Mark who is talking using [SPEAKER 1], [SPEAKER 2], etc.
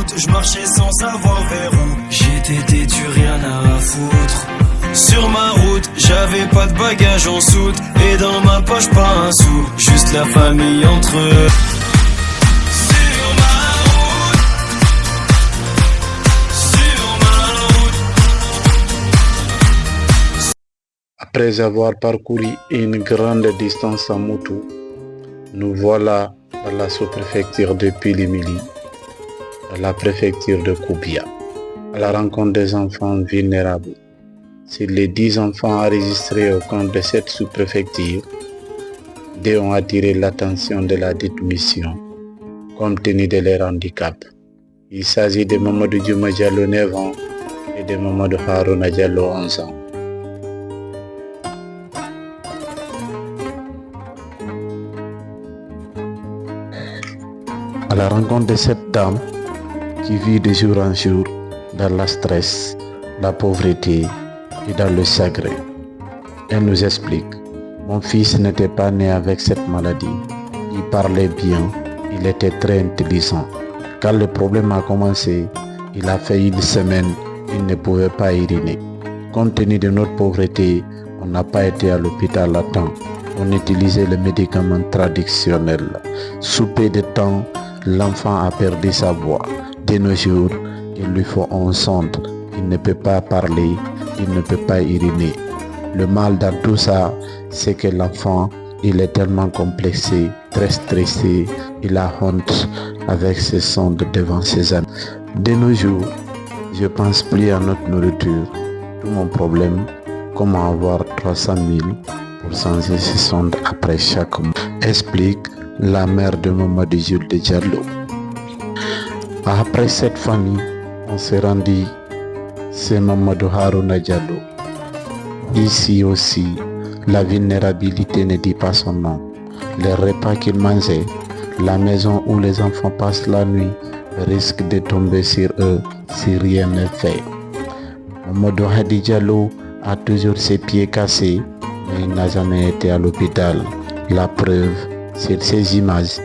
[SPEAKER 1] route, je marchais sans savoir vers où. J'étais têtu, rien à foutre. Sur ma route, j'avais pas de bagages en soute. Et dans ma poche pas un sou, juste la famille entre eux.
[SPEAKER 2] Après avoir parcouru une grande distance en moto, nous voilà dans la sous-préfecture de Pilimili, dans la préfecture de Koubia, à la rencontre des enfants vulnérables. Sur les 10 enfants enregistrés au compte de cette sous-préfecture, 2 ont attiré l'attention de la dite mission, compte tenu de leur handicap. Il s'agit de Mamadou Diouma Diallo, 9 ans, et de Mamadou Harouna Diallo, 11 ans. À la rencontre de cette dame qui vit de jour en jour dans le stress, la pauvreté et dans le chagrin. Elle nous explique: mon fils n'était pas né avec cette maladie. Il parlait bien, il était très intelligent. Quand le problème a commencé, il a fait 1 semaine, il ne pouvait pas uriner. Compte tenu de notre pauvreté, on n'a pas été à l'hôpital à temps. On utilisait le médicament traditionnel. Sous peu de temps, l'enfant a perdu sa voix. De nos jours, il lui faut un sonde. Il ne peut pas parler, il ne peut pas uriner. Le mal dans tout ça, c'est que l'enfant, il est tellement complexé, très stressé, il a honte avec ses sondes devant ses amis. De nos jours, je pense plus à notre nourriture. Tout mon problème, comment avoir 300 000 pour changer ses sondes après chaque mois, explique la mère de Mamadou Jules Diallo. Après cette famille, on s'est rendu chez Mamadou Harouna Diallo. Ici aussi, la vulnérabilité ne dit pas son nom. Les repas qu'il mangeait, la maison où les enfants passent la nuit, risquent de tomber sur eux si rien n'est fait. Mamadou Hadi Diallo a toujours ses pieds cassés, mais il n'a jamais été à l'hôpital. La preuve, c'est ces images